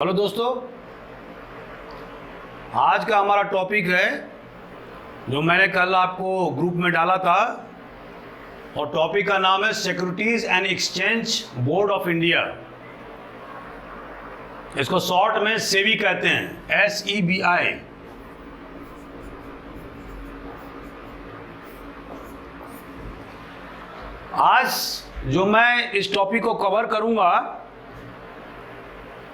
Hello दोस्तों, आज का हमारा टॉपिक है जो मैंने कल आपको ग्रुप में डाला था, और टॉपिक का नाम है securities and exchange board of India. इसको शॉर्ट में सेबी कहते हैं, SEBI। आज जो मैं इस टॉपिक को कवर करूंगा,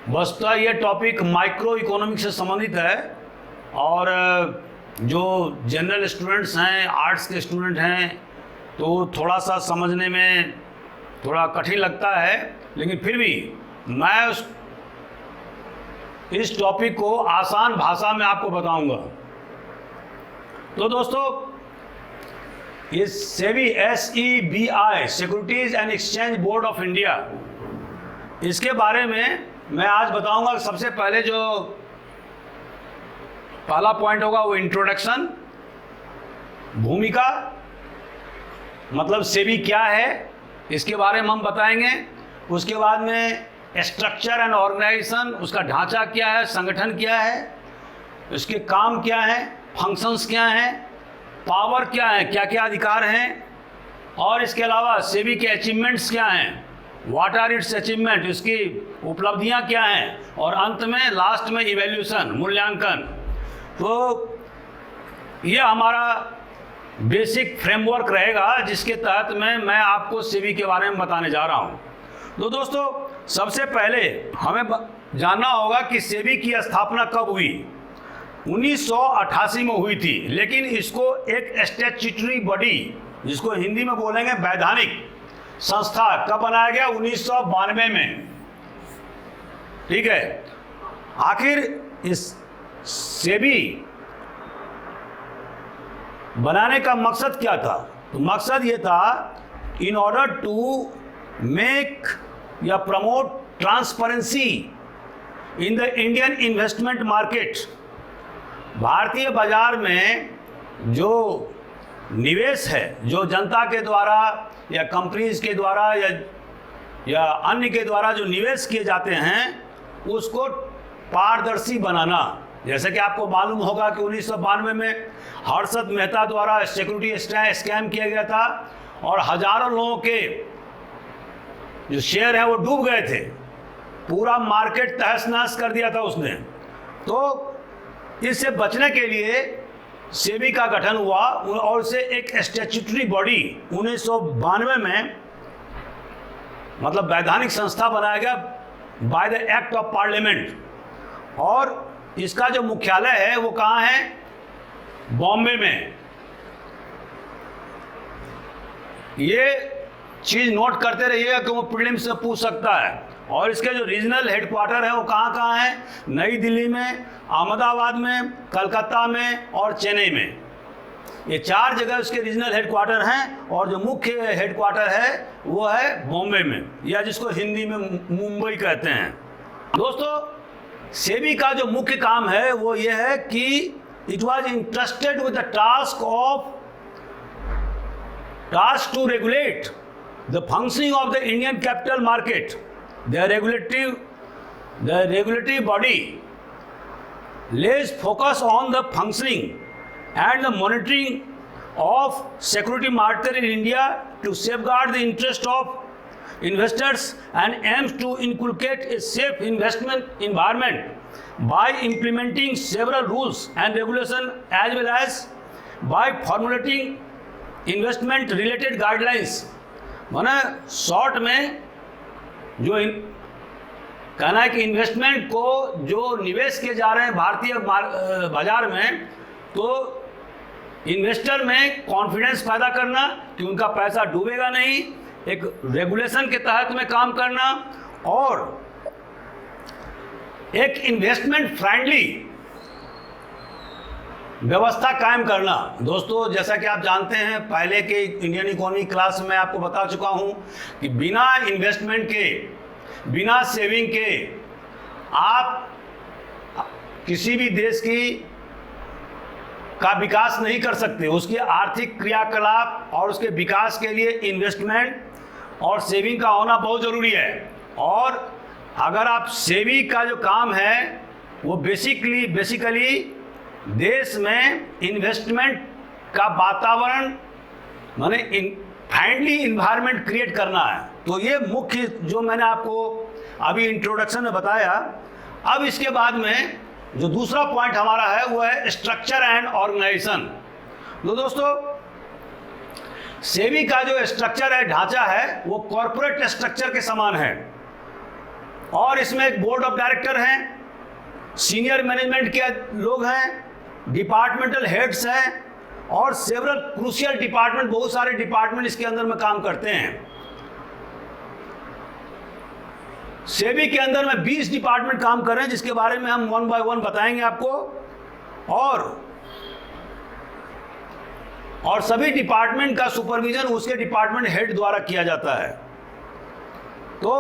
वस्तुतः ये टॉपिक माइक्रो इकोनॉमिक्स से संबंधित है, और जो जनरल स्टूडेंट्स हैं, आर्ट्स के स्टूडेंट हैं, तो थोड़ा सा समझने में थोड़ा कठिन लगता है, लेकिन फिर भी मैं इस टॉपिक को आसान भाषा में आपको बताऊंगा। तो दोस्तों, ये SEBI SEBI, securities and exchange board of India, इसके बारे में मैं आज बताऊंगा। सबसे पहले जो पहला पॉइंट होगा वो इंट्रोडक्शन, भूमिका, मतलब सेबी क्या है इसके बारे में हम बताएंगे। उसके बाद में स्ट्रक्चर एंड ऑर्गेनाइजेशन, उसका ढांचा क्या है, संगठन क्या है, उसके काम क्या है, फंक्शंस क्या हैं, पावर क्या है, क्या क्या अधिकार हैं, और इसके अलावा सेबी के अचीवमेंट्स क्या हैं, व्हाट आर इट्स अचीवमेंट, इसकी उपलब्धियां क्या हैं, और अंत में लास्ट में इवैल्यूएशन, मूल्यांकन। तो ये हमारा बेसिक फ्रेमवर्क रहेगा जिसके तहत मैं आपको सेबी के बारे में बताने जा रहा हूं। तो दोस्तों, सबसे पहले हमें जानना होगा कि सेबी की स्थापना कब हुई। 1988 में हुई थी, लेकिन इसको एक स्टैट्यूटरी बॉडी, जिसको हिंदी में बोलेंगे वैधानिक संस्था, कब बनाया गया? 1992 में। ठीक है। आखिर इस सेबी बनाने का मकसद क्या था? तो मकसद ये था, इन ऑर्डर टू मेक या promote transparency in the Indian investment market. भारतीय बाजार में जो निवेश है, जो जनता के द्वारा या कंपनीज के द्वारा या अन्य के द्वारा जो निवेश किए जाते हैं, उसको पारदर्शी बनाना। जैसे कि आपको मालूम होगा कि 1992 में हर्षद मेहता द्वारा सिक्योरिटी स्कैम किया गया था, और हजारों लोगों के जो शेयर हैं वो डूब गए थे। पूरा मार्केट तहस नहस कर दिया था उसने। तो इससे बचने के लिए सेबी का गठन हुआ, और उसे एक स्टैट्यूटरी बॉडी 1992 में, मतलब वैधानिक संस्था बनाया गया by the act of parliament. और इसका जो मुख्यालय है वो कहाँ है? बॉम्बे में। ये चीज नोट करते रहिएगा कि वो प्रीलिम्स से पूछ सकता है। और इसके जो रीजनल हेडक्वार्टर है वो कहाँ कहाँ है? नई दिल्ली में, अहमदाबाद में, कलकत्ता में और चेन्नई में। ये 4 जगह उसके रीजनल हेडक्वार्टर हैं, और जो मुख्य हेडक्वार्टर है वो है बॉम्बे में, या जिसको हिंदी में मुंबई कहते हैं। दोस्तों, सेबी का जो मुख्य काम है वो ये है कि it was interested with the task to regulate the functioning of the Indian capital market. The regulatory body lays focus on the functioning and the monitoring of security market in India to safeguard the interest of investors, and aims to inculcate a safe investment environment by implementing several rules and regulations, as well as by formulating investment related guidelines। माना short में जो कहना है कि investment को जो निवेश किए जा रहे हैं भारतीय बाजार में, तो इन्वेस्टर में कॉन्फिडेंस पैदा करना कि उनका पैसा डूबेगा नहीं, एक रेगुलेशन के तहत में काम करना, और एक इन्वेस्टमेंट फ्रेंडली व्यवस्था कायम करना। दोस्तों, जैसा कि आप जानते हैं, पहले के इंडियन इकोनॉमी क्लास में आपको बता चुका हूं कि बिना इन्वेस्टमेंट के, बिना सेविंग के आप किसी भी देश का विकास नहीं कर सकते। उसके आर्थिक क्रियाकलाप और उसके विकास के लिए इन्वेस्टमेंट और सेविंग का होना बहुत ज़रूरी है। और अगर आप सेबी का जो काम है वो बेसिकली देश में इन्वेस्टमेंट का वातावरण माने फ्रेंडली इन्वायरमेंट क्रिएट करना है। तो ये मुख्य जो मैंने आपको अभी इंट्रोडक्शन में बताया। अब इसके बाद में जो दूसरा पॉइंट हमारा है वो है स्ट्रक्चर एंड ऑर्गेनाइजेशन। तो दोस्तों सेबी का जो स्ट्रक्चर है, ढांचा है, वो कॉरपोरेट स्ट्रक्चर के समान है और इसमें एक बोर्ड ऑफ डायरेक्टर हैं, सीनियर मैनेजमेंट के लोग हैं, डिपार्टमेंटल हेड्स हैं और सेवरल क्रूशियल डिपार्टमेंट, बहुत सारे डिपार्टमेंट इसके अंदर में काम करते हैं। सेबी के अंदर में 20 डिपार्टमेंट काम कर रहे हैं जिसके बारे में हम 1 बाय 1 बताएंगे आपको, और सभी डिपार्टमेंट का सुपरविजन उसके डिपार्टमेंट हेड द्वारा किया जाता है। तो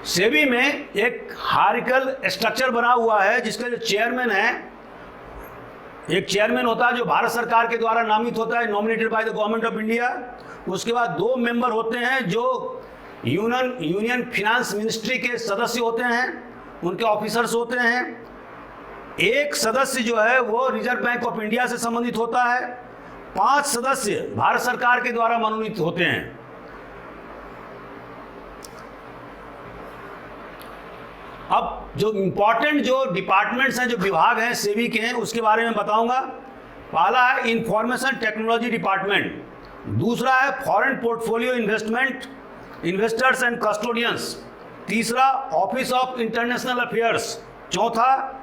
सेबी में एक हायरार्किकल स्ट्रक्चर बना हुआ है जिसका जो चेयरमैन है, एक चेयरमैन होता है जो भारत सरकार के द्वारा नामित होता है, nominated by the government of India. उसके बाद 2 मेंबर होते हैं जो यूनियन फिनांस मिनिस्ट्री के सदस्य होते हैं, उनके ऑफिसर्स होते हैं। एक सदस्य जो है वो रिजर्व बैंक ऑफ इंडिया से संबंधित होता है। 5 सदस्य भारत सरकार के द्वारा मनोनीत होते हैं। अब जो इम्पोर्टेंट जो डिपार्टमेंट्स हैं, जो विभाग हैं सेबी के हैं, उसके बारे में बताऊंगा। पहला है इंफॉर्मेशन टेक्नोलॉजी डिपार्टमेंट, दूसरा है foreign portfolio investors and custodians, तीसरा ऑफिस ऑफ इंटरनेशनल अफेयर्स, चौथा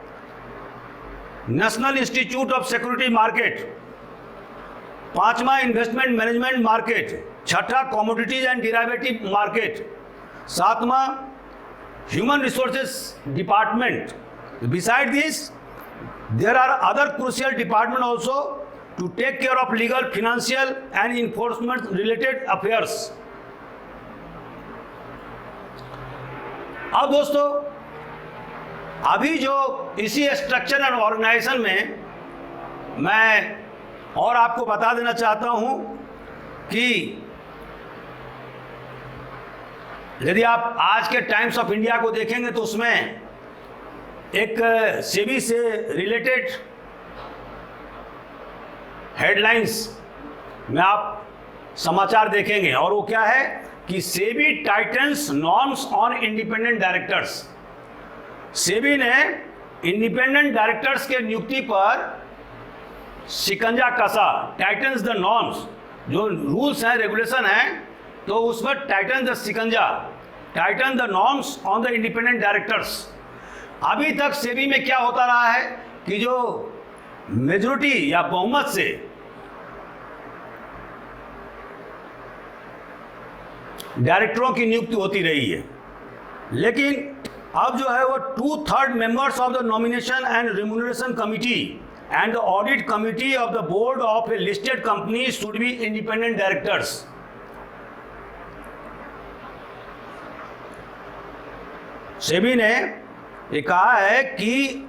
national institute of security market, पांचवा इन्वेस्टमेंट मैनेजमेंट मार्केट, छठा कमोडिटीज एंड डेरिवेटिव मार्केट, सातवां Human Resources Department. Beside this, there are other crucial departments also to take care of legal, financial and enforcement related affairs. अब दोस्तों अभी जो इसी structure and organisation में मैं और आपको बता देना चाहता हूं कि यदि आप आज के टाइम्स ऑफ इंडिया को देखेंगे तो उसमें एक सेबी से रिलेटेड हेडलाइंस में आप समाचार देखेंगे, और वो क्या है कि SEBI titans norms on independent directors. SEBI ने इंडिपेंडेंट डायरेक्टर्स के नियुक्ति पर शिकंजा कसा, टाइटन्स द नॉर्म्स, जो रूल्स हैं, रेगुलेशन हैं, तो उस पर टाइटन द शिकंजा, Titan the norms on the independent directors. अभी तक सेबी में क्या होता रहा है कि जो मेजॉरिटी या बहुमत से डायरेक्टरों की नियुक्ति होती रही है, लेकिन अब जो है वो 2/3 members of the nomination and remuneration committee and the audit committee of the board of A listed company should be independent directors. SEBI ने ये कहा है कि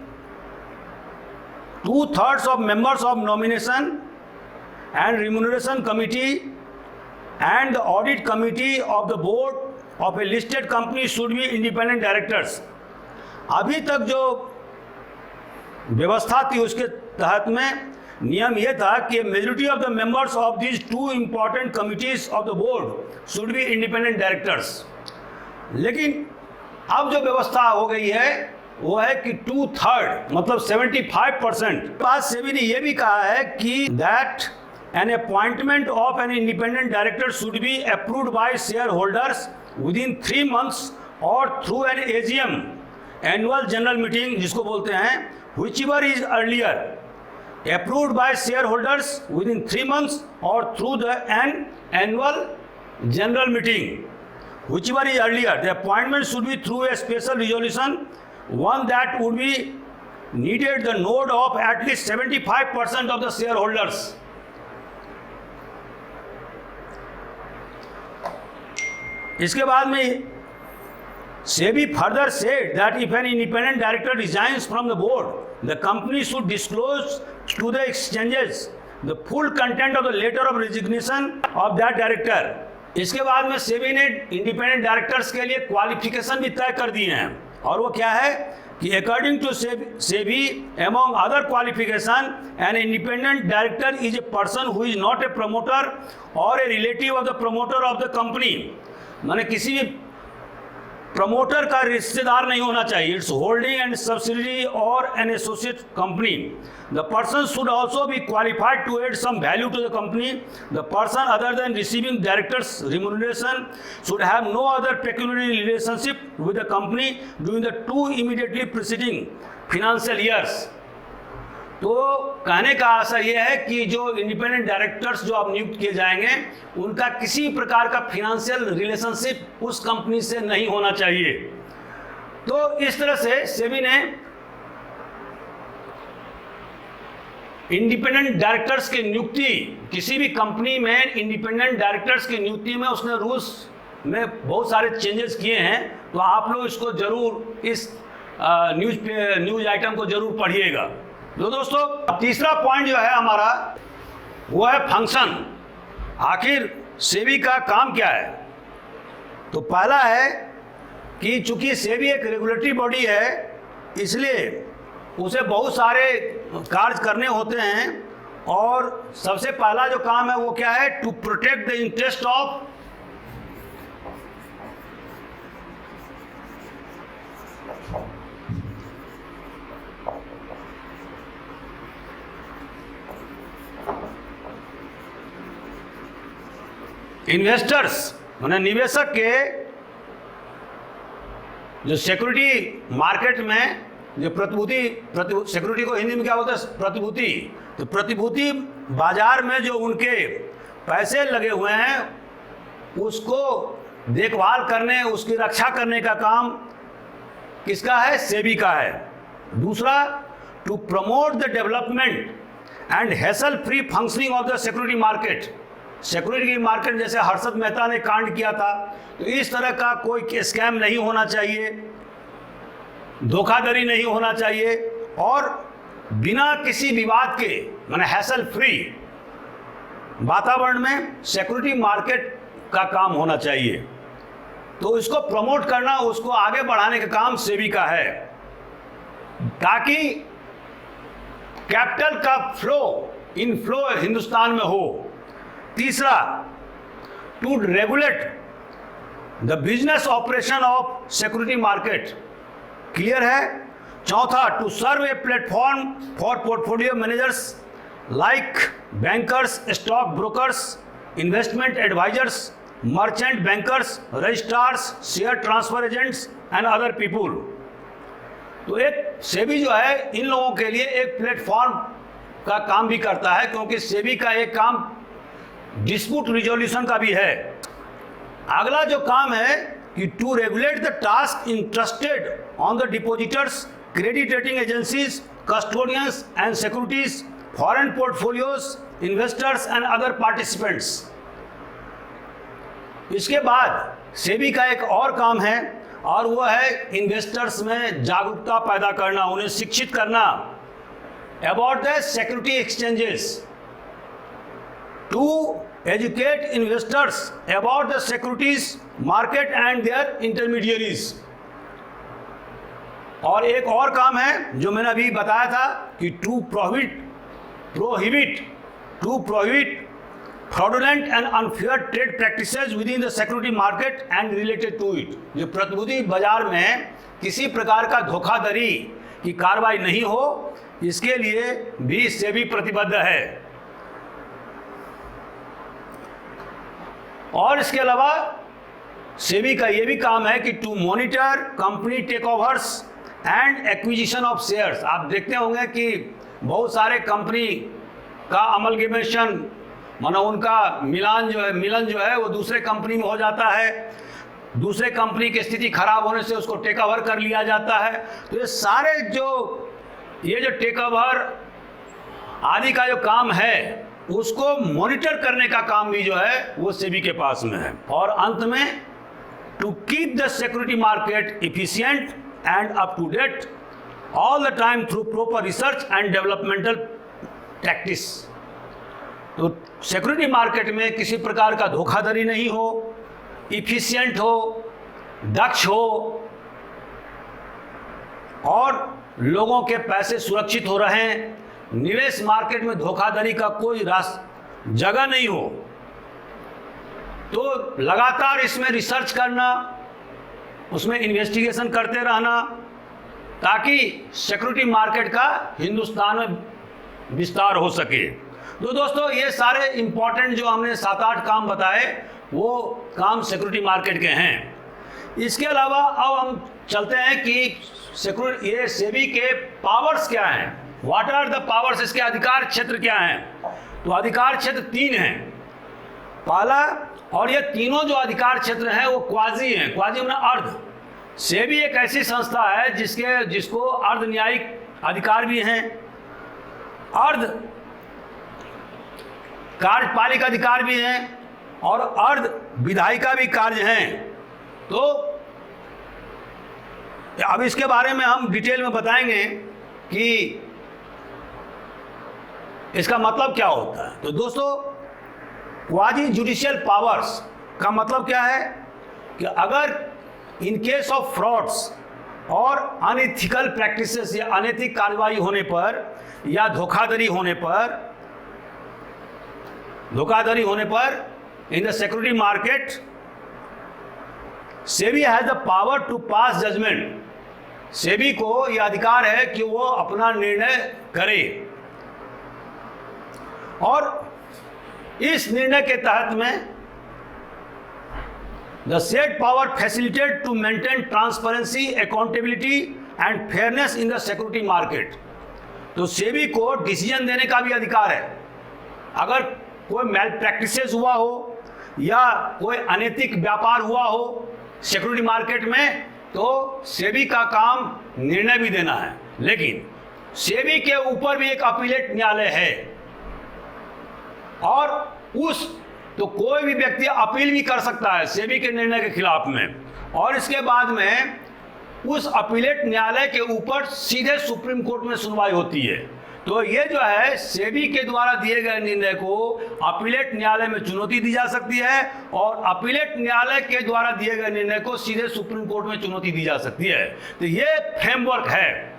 2/3 of members of nomination and remuneration committee and the audit committee of the board of A listed company should be independent directors. अभी तक जो व्यवस्था थी उसके तहत में नियम यह था कि majority of the members of these 2 important committees of the board should be independent directors. लेकिन अब जो व्यवस्था हो गई है वो है कि 2/3 मतलब 75%। बाद सेबी ने यह भी कहा है कि that an appointment of N independent director should be approved by share holders with in 3 months और through an AGM annual general meeting जिसको बोलते हैं, whichever is earlier, approved by shareholders within 3 months or through an annual general meeting. Whichever is earlier, the appointment should be through a special resolution, one that would be needed the nod of at least 75% of the shareholders. इसके बाद में SEBI further said that if an independent director resigns from the board, the company should disclose to the exchanges the full content of the letter of resignation of that director इसके बाद में सेबी ने independent directors के लिए qualification भी तय कर दिए हैं, और वो क्या है कि according to SEBI among other qualification an independent director is a person who is not a promoter और a relative of the promoter of the company. माने किसी भी प्रमोटर का रिश्तेदार नहीं होना चाहिए। इट्स होल्डिंग एंड सब्सिडरी और an associate company. The person should also be qualified to add some value to the company. The person other than receiving directors remuneration should have no other pecuniary relationship with the company during the 2 immediately preceding financial years. तो कहने का आशा यह है कि जो independent directors जो अब नियुक्त किए जाएंगे उनका किसी प्रकार का फाइनेंशियल रिलेशनशिप उस कंपनी से नहीं होना चाहिए। तो इस तरह से सेबी ने इंडिपेंडेंट डायरेक्टर्स की नियुक्ति, किसी भी कंपनी में इंडिपेंडेंट डायरेक्टर्स की नियुक्ति में उसने रूल्स में बहुत सारे चेंजेस किए हैं। तो आप लोग इसको जरूर, इस न्यूज आइटम को जरूर पढ़िएगा। तो दोस्तों तीसरा पॉइंट जो है हमारा वो है फंक्शन। आखिर सेबी का काम क्या है? तो पहला है कि चूंकि सेबी एक रेगुलेटरी बॉडी है, इसलिए उसे बहुत सारे कार्य करने होते हैं, और सबसे पहला जो काम है वो क्या है? To protect the interest of investors, माने निवेशक के जो सिक्योरिटी मार्केट में जो प्रतिभूति, सिक्योरिटी को हिंदी में क्या बोलते हैं? प्रतिभूति। तो प्रतिभूति बाजार में जो उनके पैसे लगे हुए हैं उसको देखभाल करने, उसकी रक्षा करने का काम किसका है? सेबी का है। दूसरा, to promote the development and hassle free functioning of the security market. Security market जैसे हर्षद मेहता ने कांड किया था, तो इस तरह का कोई स्कैम नहीं होना चाहिए, धोखाधड़ी नहीं होना चाहिए, और बिना किसी विवाद के, माने हैसल फ्री वातावरण में सिक्योरिटी मार्केट का काम होना चाहिए। तो इसको प्रमोट करना, उसको आगे बढ़ाने का काम सेबी का है, ताकि कैपिटल का इनफ्लो हिंदुस्तान में हो। तीसरा, to regulate the business operation of security market. Clear है? चौथा, to serve a platform for portfolio managers like bankers, stock brokers, investment advisers, merchant bankers, registrars, share transfer agents and other people. तो एक सेबी जो है इन लोगों के लिए एक प्लेटफॉर्म का काम भी करता है, क्योंकि सेबी का एक काम डिस्प्यूट रिजोल्यूशन का भी है। अगला जो काम है कि to regulate the task interested on the depositors, credit rating agencies, custodians and securities, foreign portfolios, investors and other participants. इसके बाद सेबी का एक और काम है, और वो है इन्वेस्टर्स में जागरूकता पैदा करना, उन्हें शिक्षित करना about the security exchanges, to educate investors about the securities market and their intermediaries। और एक और काम है जो मैंने अभी बताया था कि to prohibit fraudulent and unfair trade practices within the security market and related to it। जो प्रतिभूति बाजार में किसी प्रकार का धोखाधड़ी की कार्रवाई नहीं हो, इसके लिए भी सेबी प्रतिबद्ध है। और इसके अलावा सेबी का ये भी काम है कि to monitor company takeovers and acquisition of shares. आप देखते होंगे कि बहुत सारे कंपनी का अमलगमेशन, माना उनका मिलन जो है वो दूसरे कंपनी में हो जाता है, दूसरे कंपनी की स्थिति खराब होने से उसको टेक ओवर कर लिया जाता है। तो ये सारे जो टेक ओवर आदि का जो काम है, उसको मॉनिटर करने का काम भी जो है वो सेबी के पास में है। और अंत में to keep the security market efficient and up to date all the time through proper research and developmental practice. तो सिक्योरिटी मार्केट में किसी प्रकार का धोखाधड़ी नहीं हो, इफिशिएंट हो, दक्ष हो और लोगों के पैसे सुरक्षित हो रहें, निवेश मार्केट में धोखाधड़ी का कोई जगह नहीं हो, तो लगातार इसमें रिसर्च करना, उसमें इन्वेस्टिगेशन करते रहना, ताकि सिक्योरिटी मार्केट का हिंदुस्तान में विस्तार हो सके। तो दोस्तों, ये सारे इंपॉर्टेंट जो हमने 7-8 काम बताए वो काम सिक्योरिटी मार्केट के हैं। इसके अलावा अब हम चलते हैं कि ये सेबी के पावर्स क्या हैं, व्हाट आर द पावर्स, इसके अधिकार क्षेत्र क्या हैं। तो अधिकार क्षेत्र 3 हैं। पहला, और ये तीनों जो अधिकार क्षेत्र हैं वो क्वाजी हैं, क्वाजी मतलब अर्ध। सेबी एक ऐसी संस्था है जिसको अर्ध न्यायिक अधिकार भी हैं, अर्ध कार्यपालिक अधिकार भी हैं और अर्ध विधायिका भी कार्य हैं। तो अब इसके बारे में हम डिटेल में बताएंगे कि इसका मतलब क्या होता है। तो दोस्तों, क्वाजी जुडिशियल पावर्स का मतलब क्या है कि अगर इन केस ऑफ फ्रॉड्स और अनएथिकल प्रैक्टिसेस या अनैतिक कार्रवाई होने पर या धोखाधड़ी होने पर in the security market, SEBI has the power to pass judgement. SEBI को यह अधिकार है कि वो अपना निर्णय करे और इस निर्णय के तहत में the said power facilitate to maintain transparency, accountability and fairness in the security market. तो सेबी को डिसीजन देने का भी अधिकार है। अगर कोई मैल प्रैक्टिसेस हुआ हो या कोई अनैतिक व्यापार हुआ हो सिक्योरिटी मार्केट में, तो सेबी का काम निर्णय भी देना है। लेकिन सेबी के ऊपर भी एक अपीलेट न्यायालय है और तो कोई भी व्यक्ति अपील भी कर सकता है सेबी के निर्णय के खिलाफ में, और इसके बाद में उस अपीलेट न्यायालय के ऊपर सीधे सुप्रीम कोर्ट में सुनवाई होती है। तो ये जो है, सेबी के द्वारा दिए गए निर्णय को अपीलेट न्यायालय में चुनौती दी जा सकती है और अपीलेट न्यायालय के द्वारा दिए गए निर्णय को सीधे सुप्रीम कोर्ट में चुनौती दी जा सकती है। तो ये फ्रेमवर्क है।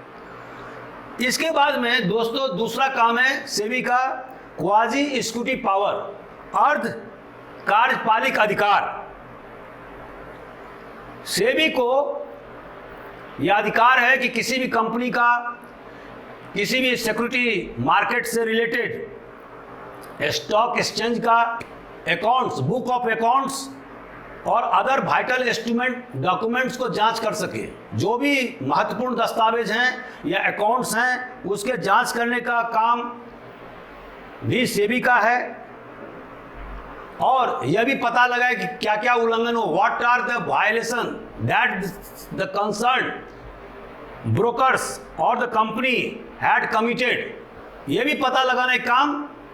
इसके बाद में दोस्तों, दूसरा काम है सेबी का क्वाजी एक्जीक्यूटिव पावर, अर्ध कार्यपालिक अधिकार। सेबी को यह अधिकार है कि किसी भी कंपनी का, किसी भी सिक्योरिटी मार्केट से रिलेटेड स्टॉक एक्सचेंज का अकाउंट्स, बुक ऑफ अकाउंट्स और अदर वाइटल एस्टिमेट डॉक्यूमेंट्स को जांच कर सके। जो भी महत्वपूर्ण दस्तावेज हैं या अकाउंट्स हैं, उसके जांच करने का काम भी सेबी का है और यह भी पता लगाए कि क्या क्या उल्लंघन हो, what are the violation that the concern brokers और द कंपनी हैड कमिटेड, ये भी पता लगाने का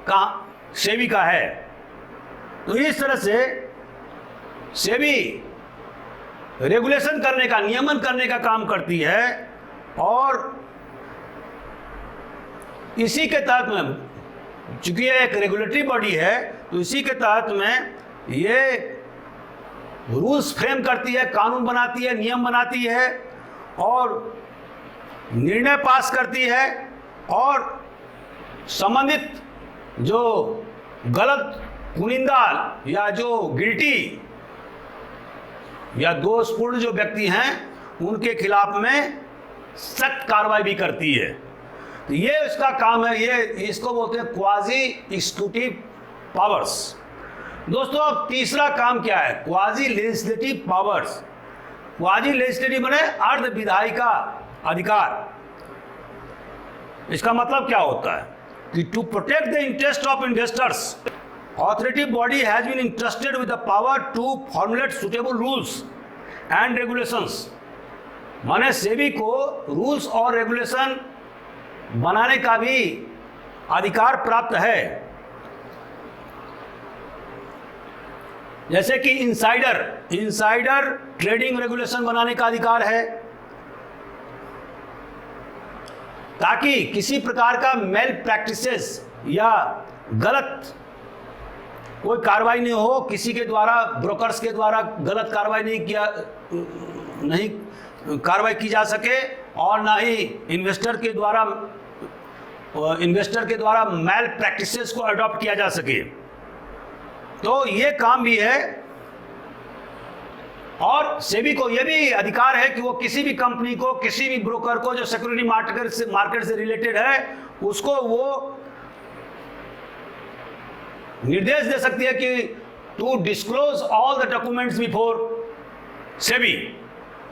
काम सेबी का है। तो इस तरह से सेबी रेगुलेशन करने का, नियमन करने का काम करती है और इसी के तहत में, चूंकि यह एक रेगुलेटरी बॉडी है, तो इसी के तहत में ये रूल्स फ्रेम करती है, कानून बनाती है, नियम बनाती है और निर्णय पास करती है और संबंधित जो गलत, कुनिंदा या जो गिल्टी या दोषपूर्ण जो व्यक्ति हैं, उनके खिलाफ में सख्त कार्रवाई भी करती है। तो ये इसका काम है। ये इसको बोलते हैं क्वाजी एक्जीक्यूटिव पावर्स। दोस्तों, अब तीसरा काम क्या है? Quasi legislative powers. Quasi legislative माने अर्ध विधायिका अधिकार। इसका मतलब क्या होता है कि to protect the interest of investors, authoritative body has been entrusted with the power to formulate suitable rules and regulations। माने सेबी को रूल्स और रेगुलेशन बनाने का भी अधिकार प्राप्त है। जैसे कि इनसाइडर ट्रेडिंग रेगुलेशन बनाने का अधिकार है, ताकि किसी प्रकार का मेल प्रैक्टिसेस या गलत कोई कार्रवाई नहीं हो, किसी के द्वारा, ब्रोकर्स के द्वारा गलत कार्रवाई नहीं कार्रवाई की जा सके, और ना ही इन्वेस्टर के द्वारा मैल प्रैक्टिसेस को अडॉप्ट किया जा सके। तो ये काम भी है। और सेबी को यह भी अधिकार है कि वो किसी भी कंपनी को, किसी भी ब्रोकर को जो सिक्योरिटी मार्केट से रिलेटेड है, उसको वो निर्देश दे सकती है कि to disclose all the documents before SEBI.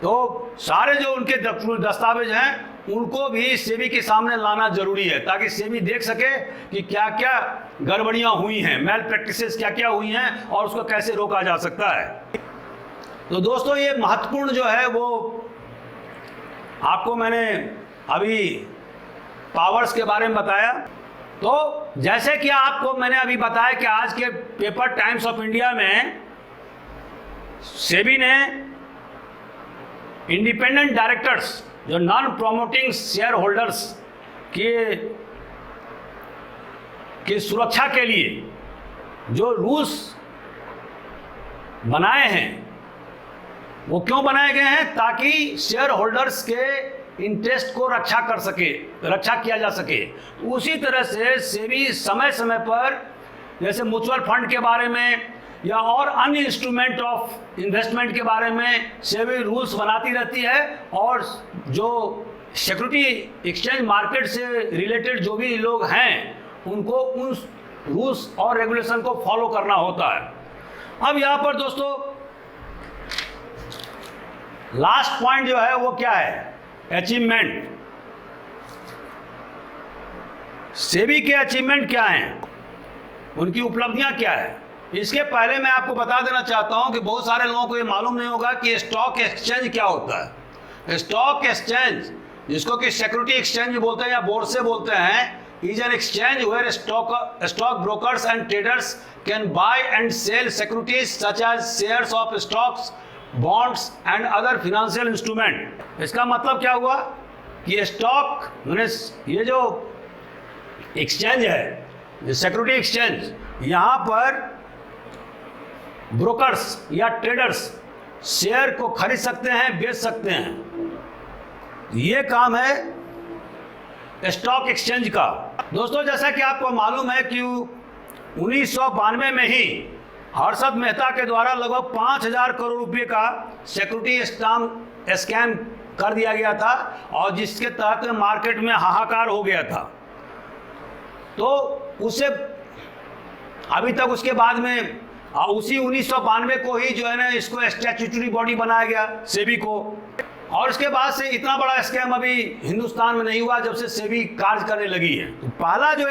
तो सारे जो उनके दस्तावेज हैं उनको भी सेबी के सामने लाना जरूरी है, ताकि सेबी देख सके कि क्या क्या गड़बड़ियां हुई हैं, मैल प्रैक्टिसेस क्या क्या हुई हैं, और उसको कैसे रोका जा सकता है। तो दोस्तों, ये महत्वपूर्ण जो है वो आपको मैंने अभी पावर्स के बारे में बताया। तो जैसे कि आपको मैंने अभी बताया कि आज के पेपर टाइम्स ऑफ इंडिया में सेबी ने इंडिपेंडेंट डायरेक्टर्स, जो नॉन प्रोमोटिंग शेयर होल्डर्स की सुरक्षा के लिए जो रूल्स बनाए हैं, वो क्यों बनाए गए हैं? ताकि शेयर होल्डर्स के इंटरेस्ट को रक्षा किया जा सके। उसी तरह से सेबी समय समय पर, जैसे म्यूचुअल फंड के बारे में या और अन्य इंस्ट्रूमेंट ऑफ इन्वेस्टमेंट के बारे में सेबी रूल्स बनाती रहती है, और जो सिक्योरिटी एक्सचेंज मार्केट से रिलेटेड जो भी लोग हैं उनको उन रूल्स और रेगुलेशन को फॉलो करना होता है। अब यहाँ पर दोस्तों लास्ट पॉइंट जो है वो क्या है? अचीवमेंट। सेबी के अचीवमेंट क्या हैं, उनकी उपलब्धियां क्या है? इसके पहले मैं आपको बता देना चाहता हूं कि बहुत सारे लोगों को ये मालूम नहीं होगा कि स्टॉक एक्सचेंज क्या होता है। स्टॉक एक्सचेंज, जिसको कि सिक्योरिटी एक्सचेंज भी बोलते हैं या बोर्ड से बोलते हैं, is an exchange where stock brokers and traders can buy and sell securities such as shares of stocks, bonds and other financial instrument। इसका मतलब क्या हुआ कि स्टॉक मैंने ये जो एक्सचेंज है, सिक्योरिटी एक्सचेंज, यहाँ पर ब्रोकर्स या ट्रेडर्स शेयर को खरीद सकते हैं, बेच सकते हैं। ये काम है स्टॉक एक्सचेंज का। दोस्तों, जैसा कि आपको मालूम है कि 1992 में ही हर्षद मेहता के द्वारा लगभग 5,000 करोड़ रुपए का सिक्योरिटी स्कैम कर दिया गया था, और जिसके तहत मार्केट में हाहाकार हो गया था। तो उससे अभी तक उसके बाद में उसी 1992 को ही जो है ना, इसको स्टैट्यूटरी बॉडी बनाया गया सेबी को, और उसके बाद से इतना बड़ा स्कैम अभी हिंदुस्तान में नहीं हुआ जब से सेबी कार्य करने लगी है। तो पहला जो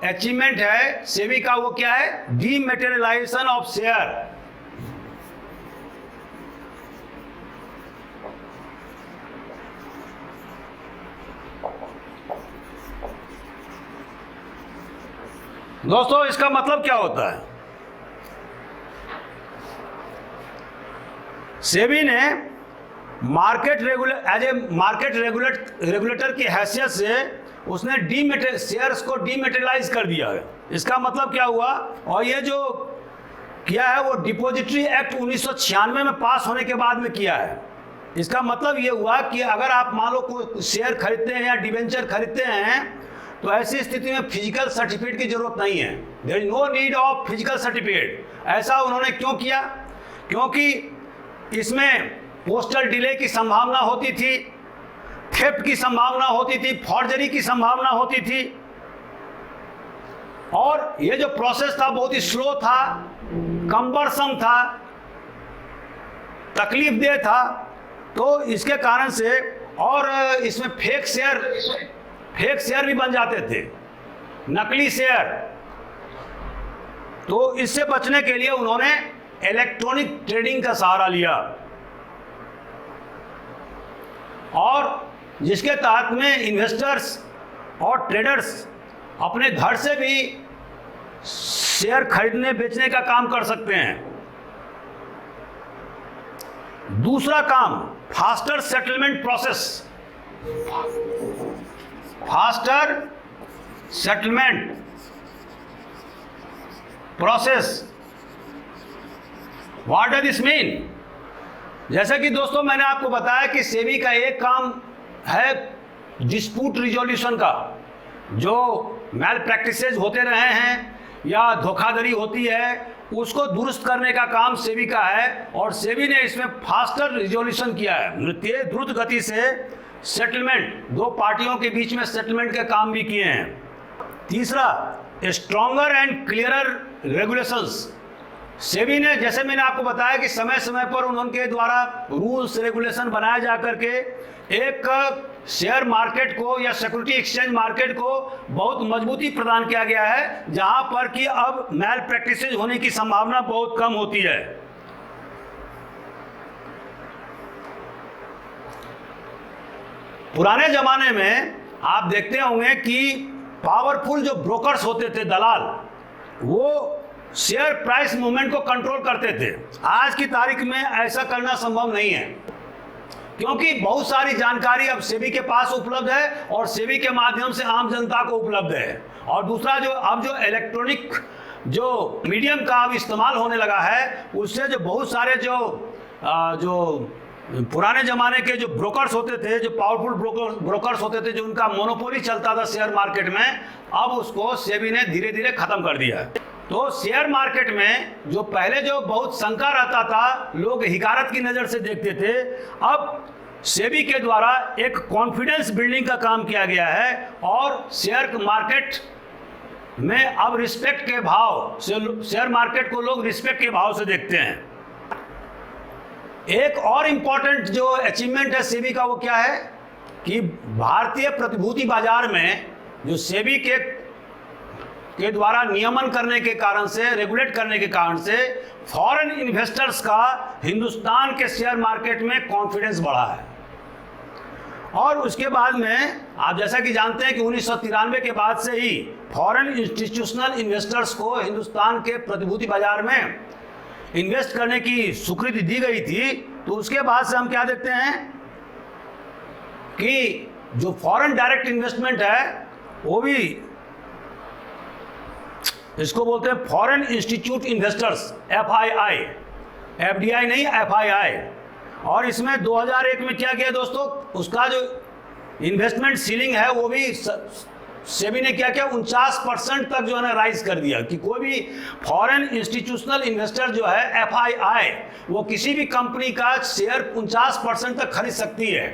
अचीवमेंट है सेबी का, वो क्या है? डीमैटेरियलाइजेशन ऑफ शेयर। दोस्तों, इसका मतलब क्या होता है? सेबी ने मार्केट रेगुलेटर की हैसियत से उसने शेयर्स को डीमैटेरियलाइज कर दिया है। इसका मतलब क्या हुआ? और ये जो किया है वो डिपॉजिटरी एक्ट 1996 में पास होने के बाद में किया है। इसका मतलब ये हुआ कि अगर आप मान लो कोई शेयर खरीदते हैं या डिवेंचर खरीदते हैं, तो ऐसी स्थिति में फिजिकल सर्टिफिकेट की जरूरत नहीं है। There is no need of physical certificate. ऐसा उन्होंने क्यों किया? क्योंकि इसमें पोस्टल डिले की संभावना होती थी, थेफ्ट की संभावना होती थी, फॉर्जरी की संभावना होती थी, और ये जो प्रोसेस था बहुत ही स्लो था, कम्बरसम था, तकलीफदेह था। तो इसके कारण से, और इसमें फेक शेयर भी बन जाते थे, नकली शेयर। तो इससे बचने के लिए उन्होंने इलेक्ट्रॉनिक ट्रेडिंग का सहारा लिया, और जिसके तहत में इन्वेस्टर्स और ट्रेडर्स अपने घर से भी शेयर खरीदने बेचने का काम कर सकते हैं। दूसरा काम, faster settlement process. Faster settlement process. What does this mean? जैसा कि दोस्तों मैंने आपको बताया कि सेबी का एक काम है डिस्प्यूट रिजोल्यूशन का। जो मैल प्रैक्टिसेस होते रहे हैं या धोखाधड़ी होती है उसको दुरुस्त करने का काम सेबी का है, और सेबी ने इसमें फास्टर रिजोल्यूशन किया है, द्रुत गति से सेटलमेंट, दो पार्टियों के बीच में सेटलमेंट के काम भी किए हैं। तीसरा, stronger and clearer regulations. SEBI ने, जैसे मैंने आपको बताया कि समय समय पर उनके द्वारा रूल्स रेगुलेशन बनाया जा करके एक शेयर मार्केट को या सिक्योरिटी एक्सचेंज मार्केट को बहुत मजबूती प्रदान किया गया है, जहां पर कि अब मैल प्रैक्टिसेस होने की संभावना बहुत कम होती है। पुराने जमाने में आप देखते होंगे कि पावरफुल जो ब्रोकर्स होते थे, दलाल, वो शेयर प्राइस मूवमेंट को कंट्रोल करते थे। आज की तारीख में ऐसा करना संभव नहीं है, क्योंकि बहुत सारी जानकारी अब सेबी के पास उपलब्ध है और सेबी के माध्यम से आम जनता को उपलब्ध है। और दूसरा, जो अब जो इलेक्ट्रॉनिक जो मीडियम का अब इस्तेमाल होने लगा है, उससे जो बहुत सारे जो पुराने ज़माने के जो ब्रोकर्स होते थे, जो पावरफुल ब्रोकर्स होते थे, जो उनका मोनोपोली चलता था शेयर मार्केट में, अब उसको सेबी ने धीरे धीरे ख़त्म कर दिया है। तो शेयर मार्केट में जो पहले जो बहुत शंका रहता था, लोग हिकारत की नज़र से देखते थे, अब सेबी के द्वारा एक कॉन्फिडेंस बिल्डिंग का काम किया गया है और शेयर मार्केट में अब रिस्पेक्ट के भाव से, शेयर मार्केट को लोग रिस्पेक्ट के भाव से देखते हैं। एक और इम्पॉर्टेंट जो अचीवमेंट है सेबी का, वो क्या है कि भारतीय प्रतिभूति बाजार में जो सेबी के द्वारा नियमन करने के कारण से, रेगुलेट करने के कारण से फॉरेन इन्वेस्टर्स का हिंदुस्तान के शेयर मार्केट में कॉन्फिडेंस बढ़ा है। और उसके बाद में आप जैसा कि जानते हैं कि 1993 के बाद से ही फॉरेन इंस्टीट्यूशनल इन्वेस्टर्स को हिंदुस्तान के प्रतिभूति बाजार में इन्वेस्ट करने की स्वीकृति दी गई थी। तो उसके बाद से हम क्या देखते हैं कि जो फॉरेन डायरेक्ट इन्वेस्टमेंट है, वो भी इसको बोलते हैं foreign institute investors, FII, FDI नहीं, FII। और इसमें 2001 में क्या किया दोस्तों, उसका जो इन्वेस्टमेंट सीलिंग है वो भी सेबी ने क्या किया, 49% तक जो है ना राइज कर दिया कि कोई भी फॉरेन इंस्टीट्यूशनल इन्वेस्टर जो है FII, वो किसी भी कंपनी का शेयर 49% तक खरीद सकती है।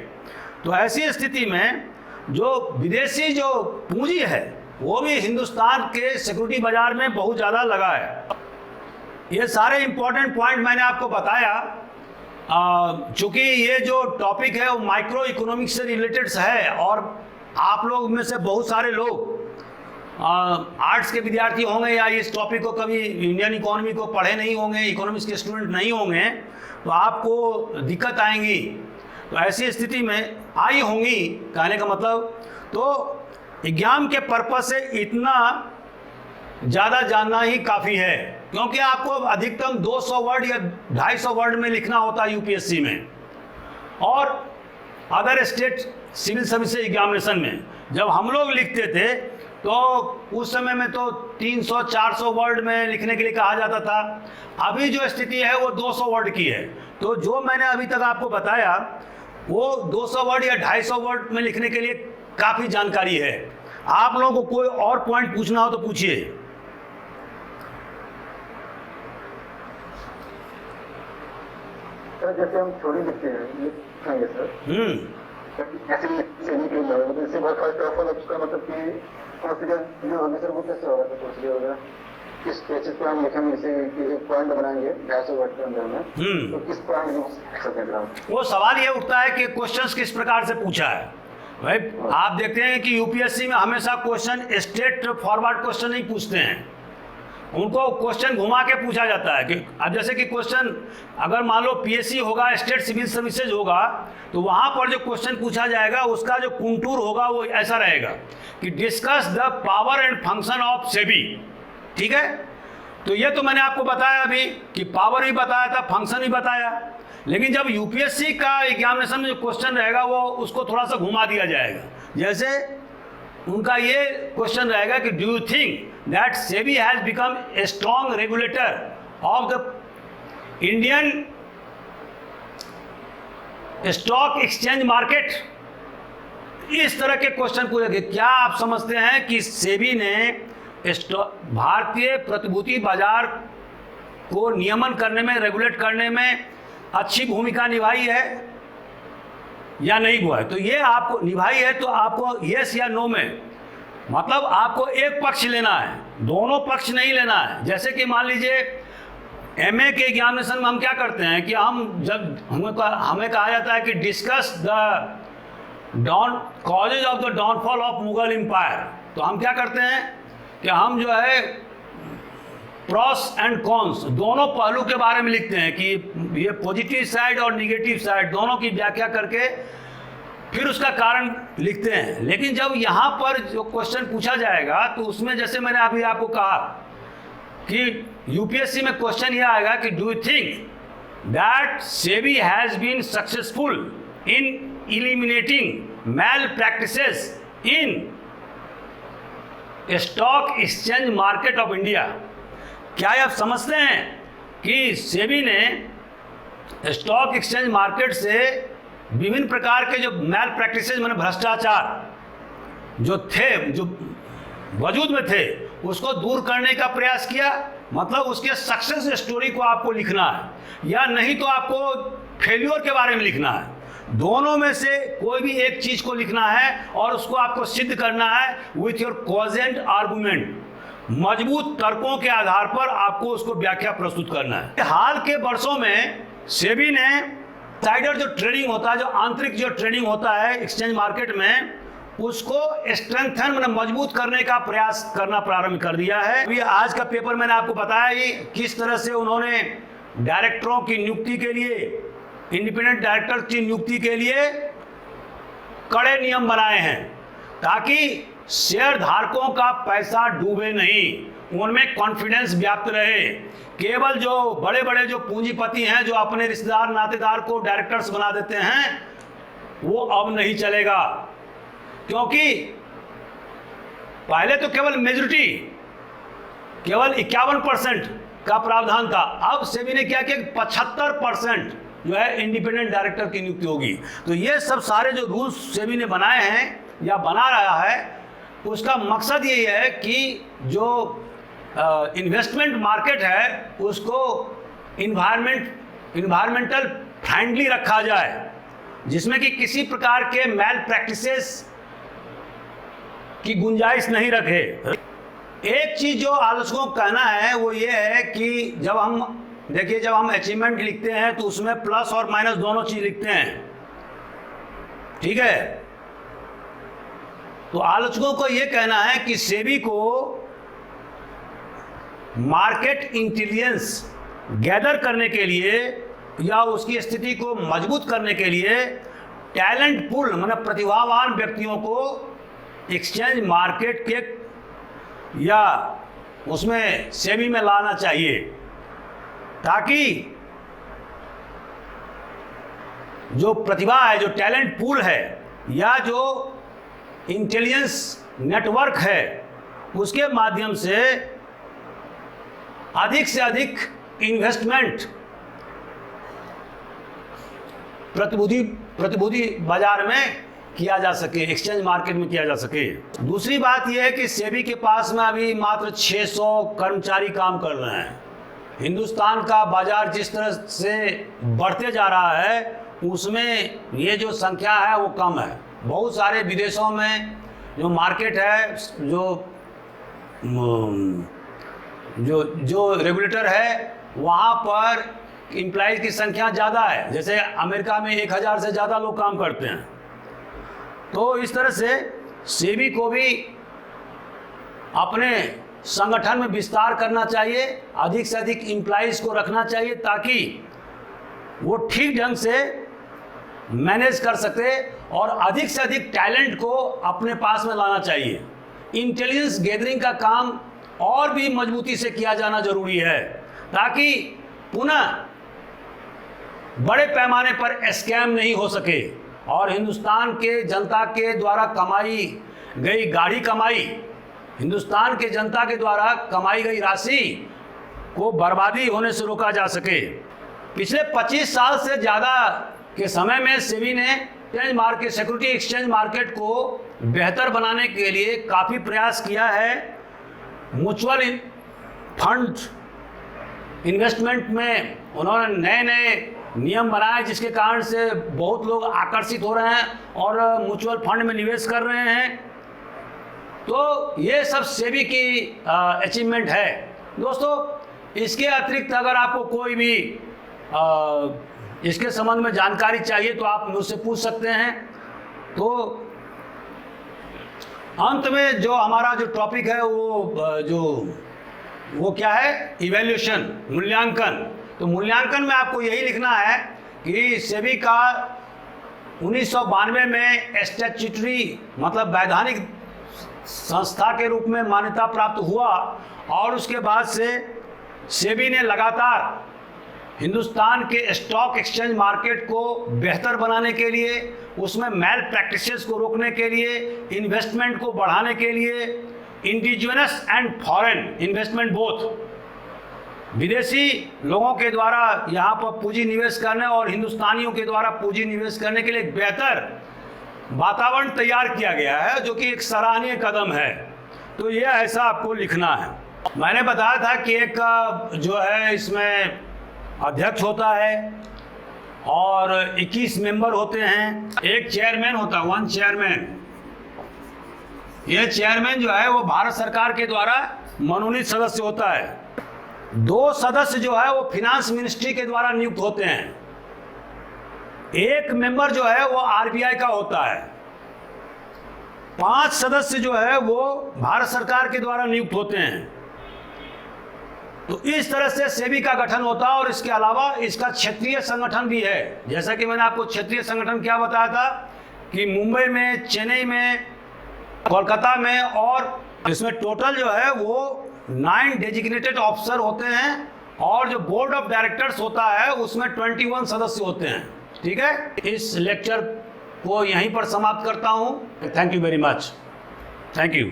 तो ऐसी स्थिति में जो विदेशी जो पूंजी है वो भी हिंदुस्तान के सिक्योरिटी बाजार में बहुत ज़्यादा लगा है। ये सारे इंपॉर्टेंट पॉइंट मैंने आपको बताया, चूँकि ये जो टॉपिक है वो माइक्रो इकोनॉमिक्स से रिलेटेड है और आप लोग में से बहुत सारे लोग आर्ट्स के विद्यार्थी होंगे या इस टॉपिक को कभी इंडियन इकोनॉमी को पढ़े नहीं होंगे, इकोनॉमिक्स के स्टूडेंट नहीं होंगे, तो आपको दिक्कत आएंगी। तो ऐसी स्थिति में आई होंगी, कहने का मतलब, तो एग्जाम के पर्पस से इतना ज़्यादा जानना ही काफ़ी है, क्योंकि आपको अधिकतम 200 वर्ड या 250 वर्ड में लिखना होता है यूपीएससी में। और other state civil service examination में जब हम लोग लिखते थे तो उस समय में तो 300-400 वर्ड में लिखने के लिए कहा जाता था। अभी जो स्थिति है वो 200 वर्ड की है। तो जो मैंने अभी तक आपको बताया वो 200 वर्ड या 250 वर्ड में लिखने के लिए काफ़ी जानकारी है। आप लोगों को कोई और पॉइंट पूछना हो तो पूछिए। सर जैसे हम छोड़ी लिखते हैं सर, इससे बहुत फर्स्ट ऑफ ऑल उसका मतलब कि प्रोसीजर जो होगा सर वो कैसे होगा, प्रोसीजर होगा किस बेसिस पर हम लिखेंगे, जैसे कि एक पॉइंट बनाएंगे 250 वर्ड के अंदर में, तो किस पॉइंट में लिख सकते हैं? वो सवाल ये उठता है कि क्वेश्चंस किस प्रकार से पूछा है। भाई आप देखते हैं कि यूपीएससी में हमेशा क्वेश्चन स्ट्रेट फॉरवर्ड क्वेश्चन नहीं पूछते हैं, उनको क्वेश्चन घुमा के पूछा जाता है। कि अब जैसे कि क्वेश्चन अगर मान लो पीएससी होगा, स्टेट सिविल सर्विसेज होगा, तो वहाँ पर जो क्वेश्चन पूछा जाएगा उसका जो कंटूर होगा वो ऐसा रहेगा कि discuss the power and function of SEBI. ठीक है, तो ये तो मैंने आपको बताया अभी कि पावर भी बताया था, फंक्शन भी बताया। लेकिन जब यूपीएससी का एग्जामिनेशन में जो क्वेश्चन रहेगा वो उसको थोड़ा सा घुमा दिया जाएगा। जैसे उनका ये क्वेश्चन रहेगा कि do you think that SEBI has become a strong regulator of the Indian stock exchange market. इस तरह के क्वेश्चन पूछे, क्या आप समझते हैं कि सेबी ने भारतीय प्रतिभूति बाजार को नियमन करने में, रेगुलेट करने में अच्छी भूमिका निभाई है या नहीं हुआ है? तो ये आपको निभाई है, तो आपको यस या नो में, मतलब आपको एक पक्ष लेना है, दोनों पक्ष नहीं लेना है। जैसे कि मान लीजिए एमए के एग्जामिनेशन में हम क्या करते हैं कि हम जब हमें कहा जाता है कि discuss the causes of the downfall of Mughal empire, तो हम क्या करते हैं कि हम जो है प्रॉस एंड कॉन्स दोनों पहलू के बारे में लिखते हैं कि ये पॉजिटिव साइड और निगेटिव साइड दोनों की व्याख्या करके फिर उसका कारण लिखते हैं। लेकिन जब यहाँ पर जो क्वेश्चन पूछा जाएगा तो उसमें जैसे मैंने अभी आपको कहा कि यूपीएससी में क्वेश्चन यह आएगा कि do you think that SEBI has been successful in eliminating mal practices in stock exchange market of India? क्या आप समझते हैं कि सेबी ने स्टॉक एक्सचेंज मार्केट से विभिन्न प्रकार के जो मैल प्रैक्टिसेस माने भ्रष्टाचार जो थे, जो वजूद में थे, उसको दूर करने का प्रयास किया? मतलब उसके सक्सेस स्टोरी को आपको लिखना है या नहीं तो आपको फेल्योर के बारे में लिखना है। दोनों में से कोई भी एक चीज को लिखना है और उसको आपको सिद्ध करना है विथ योर कॉजेंट आर्गुमेंट, मजबूत तर्कों के आधार पर आपको उसको व्याख्या प्रस्तुत करना है। हाल के वर्षों में सेबी ने साइडर जो ट्रेडिंग होता है, जो आंतरिक जो ट्रेडिंग होता है एक्सचेंज मार्केट में, उसको स्ट्रेंथन मतलब मजबूत करने का प्रयास करना प्रारंभ कर दिया है। अभी आज का पेपर मैंने आपको बताया ही किस तरह से उन्होंने डायरेक्टरों की नियुक्ति के लिए, इंडिपेंडेंट डायरेक्टर की नियुक्ति के लिए कड़े नियम बनाए हैं ताकि शेयर धारकों का पैसा डूबे नहीं, उनमें कॉन्फिडेंस व्याप्त रहे। केवल जो बड़े बड़े जो पूंजीपति हैं जो अपने रिश्तेदार नातेदार को डायरेक्टर्स बना देते हैं, वो अब नहीं चलेगा, क्योंकि पहले तो केवल मेजॉरिटी केवल 51% का प्रावधान था। अब सेबी ने क्या किया, 75% जो है इंडिपेंडेंट डायरेक्टर की नियुक्ति होगी। तो ये सब सारे जो रूल्स सेबी ने बनाए हैं या बना रहा है, उसका मकसद यही है कि जो इन्वेस्टमेंट मार्केट है उसको इन्वायरमेंटल फ्रेंडली रखा जाए, जिसमें कि किसी प्रकार के मैल प्रैक्टिसेस की गुंजाइश नहीं रखे। एक चीज जो आलोचकों का कहना है वो ये है कि जब हम अचीवमेंट लिखते हैं तो उसमें प्लस और माइनस दोनों चीज लिखते हैं, ठीक है। तो आलोचकों को ये कहना है कि सेबी को मार्केट इंटेलिजेंस गैदर करने के लिए या उसकी स्थिति को मजबूत करने के लिए टैलेंट पूल मतलब प्रतिभावान व्यक्तियों को एक्सचेंज मार्केट के या उसमें सेबी में लाना चाहिए, ताकि जो प्रतिभा है, जो टैलेंट पूल है या जो इंटेलिजेंस नेटवर्क है, उसके माध्यम से अधिक इन्वेस्टमेंट प्रतिभूति बाजार में किया जा सके, एक्सचेंज मार्केट में किया जा सके। दूसरी बात यह है कि सेबी के पास में अभी मात्र 600 कर्मचारी काम कर रहे हैं। हिंदुस्तान का बाजार जिस तरह से बढ़ते जा रहा है उसमें ये जो संख्या है वो कम है। बहुत सारे विदेशों में जो मार्केट है, जो रेगुलेटर है, वहाँ पर एम्प्लॉइज की संख्या ज़्यादा है। जैसे अमेरिका में 1000 से ज़्यादा लोग काम करते हैं। तो इस तरह से सेबी को भी अपने संगठन में विस्तार करना चाहिए, अधिक से अधिक एम्प्लॉइज को रखना चाहिए ताकि वो ठीक ढंग से मैनेज कर सके और अधिक से अधिक टैलेंट को अपने पास में लाना चाहिए। इंटेलिजेंस गैदरिंग का काम और भी मजबूती से किया जाना जरूरी है ताकि पुनः बड़े पैमाने पर स्कैम नहीं हो सके और हिंदुस्तान के जनता के द्वारा कमाई गई गाढ़ी कमाई हिंदुस्तान के जनता के द्वारा कमाई गई राशि को बर्बादी होने से रोका जा सके। पिछले 25 साल से ज़्यादा के समय में सेबी ने सिक्योरिटी एक्सचेंज मार्केट को बेहतर बनाने के लिए काफ़ी प्रयास किया है। म्यूचुअल फंड इन्वेस्टमेंट में उन्होंने नए नए नियम बनाए, जिसके कारण से बहुत लोग आकर्षित हो रहे हैं और म्यूचुअल फंड में निवेश कर रहे हैं। तो ये सब सेबी की अचीवमेंट है दोस्तों। इसके अतिरिक्त अगर आपको कोई भी इसके संबंध में जानकारी चाहिए तो आप मुझसे पूछ सकते हैं। तो अंत में जो हमारा जो टॉपिक है वो क्या है, इवैल्यूएशन, मूल्यांकन। तो मूल्यांकन में आपको यही लिखना है कि सेबी का 1992 में स्टैट्यूटरी मतलब वैधानिक संस्था के रूप में मान्यता प्राप्त हुआ और उसके बाद से सेबी ने लगातार हिंदुस्तान के स्टॉक एक्सचेंज मार्केट को बेहतर बनाने के लिए, उसमें मैल प्रैक्टिसेस को रोकने के लिए, इन्वेस्टमेंट को बढ़ाने के लिए, indigenous and foreign investment both, विदेशी लोगों के द्वारा यहाँ पर पूंजी निवेश करने और हिंदुस्तानियों के द्वारा पूंजी निवेश करने के लिए एक बेहतर वातावरण तैयार किया गया है, जो कि एक सराहनीय कदम है। तो ये ऐसा आपको लिखना है। मैंने बताया था कि एक जो है इसमें अध्यक्ष होता है और 21 मेंबर होते हैं, एक चेयरमैन होता है, 1 चेयरमैन। ये चेयरमैन जो है वो भारत सरकार के द्वारा मनोनीत सदस्य होता है। 2 सदस्य जो है वो फिनांस मिनिस्ट्री के द्वारा नियुक्त होते हैं। 1 मेंबर जो है वो आरबीआई का होता है। 5 सदस्य जो है वो भारत सरकार के द्वारा नियुक्त होते हैं। तो इस तरह से सेबी का गठन होता है और इसके अलावा इसका क्षेत्रीय संगठन भी है। जैसा कि मैंने आपको क्षेत्रीय संगठन क्या बताया था कि मुंबई में, चेन्नई में, कोलकाता में, और इसमें टोटल जो है वो 9 डेजिग्नेटेड ऑफिसर होते हैं और जो बोर्ड ऑफ डायरेक्टर्स होता है उसमें 21 सदस्य होते हैं। ठीक है, इस लेक्चर को यहीं पर समाप्त करता हूँ। Thank you very much. Thank you.